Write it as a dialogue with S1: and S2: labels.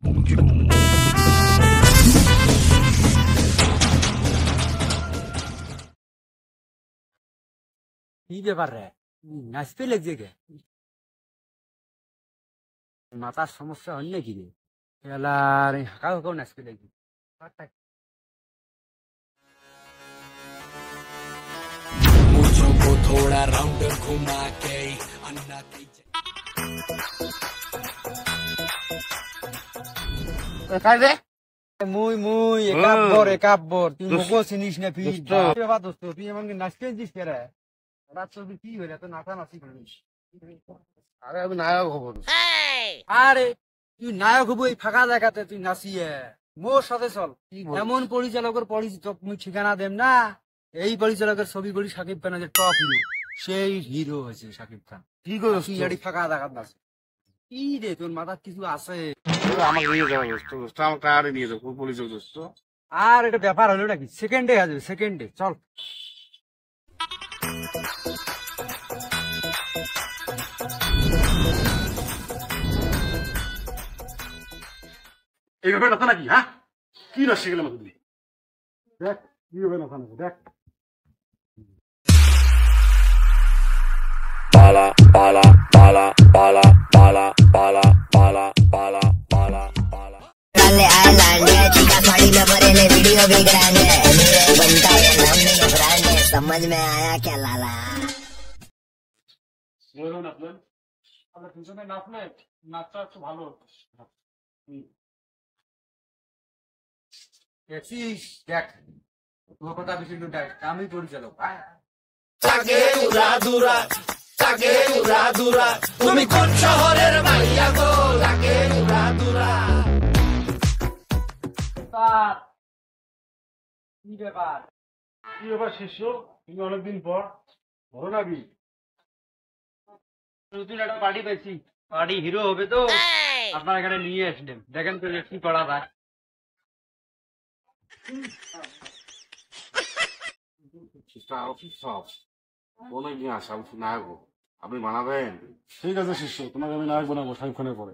S1: কি ব্যাপার রে, নাচতে লেগছে কে? মাথার সমস্যা হয় নাকি রে? এলার হাঁকাও হাঁকাও নাচতে লেগছে।
S2: मुझो को थोड़ा राउंड घुमा के अन्ना की
S1: কাজে মুই মুই একাব্বর তুই মুখো চিনিস না তুই বাবা দোস্ত তুই আমাকে নাচতে দিস কে রে? রাত চলবি কি হইলে তো নাচা নাচি করিস।
S3: আরে আমি নায়ক হব না।
S1: আরে তুই নায়ক হবো এই ফাঁকা জায়গাতে তুই নাচিয়ে মোর সাথে চল। এমন পরিচালকের মুই ঠিকানা দেম না, এই পরিচালকের ছবি করি শাকিব খান যে টপ হিরো, সেই হিরো হয়েছে শাকিব খান।
S3: কি করছ
S1: তুই এটি ফাঁকা জায়গা নাচ। কি রে তোর মাথার কিছু আছে?
S3: আমাকে নিয়ে যাও দোস্ত, দোস্ত আমার টায়ারে নিয়ে যাও পুলিশ দোস্ত।
S1: আর এটা ব্যাপার হলো নাকি? সেকেন্ডে আসবে, সেকেন্ডে চল।
S3: এইভাবে নাচা নাকি? হ্যাঁ, কি নাচ শিখলাম তুমি? দেখ কিভাবে নাচা নাকি দেখ।
S2: pala pala pala pala pala pala pala pala pala pala
S4: डाले आइलैंड है चिका साड़ी में भरे ले वीडियो भी ग्रैंड है मेरे बनता है नाम नहीं ब्रांड है समझ में आया क्या लाला
S3: বলো নাচলেন, আমরা দুজনে নাচলে নাচটা একটু ভালো হতো।
S1: দেখছিস? দেখ তোর কথা বেশি দেখ, আমি পরিচালক।
S2: তাকে উড়া দুরা তাকে উড়া দুরা তুমি কোন শহরের মাইয়া গো লাগে উড়া দুরা
S1: কি ব্যাপার?
S3: কি ব্যাপার শিষ্য, তুমি অনেকদিন পর বলো নাকি?
S1: নতুন একটা পার্টি পাইছি, পার্টি হিরো হবে তো আপনার এখানে নিয়ে আসলেন, দেখেন তো যে কি করা যায়।
S3: সব বলে নিয়ে আসা নায়ক, আপনি বানাবেন? ঠিক আছে শিষ্য, তোমাকে আমি নায়ক বানাবো শাকিব খানের পরে।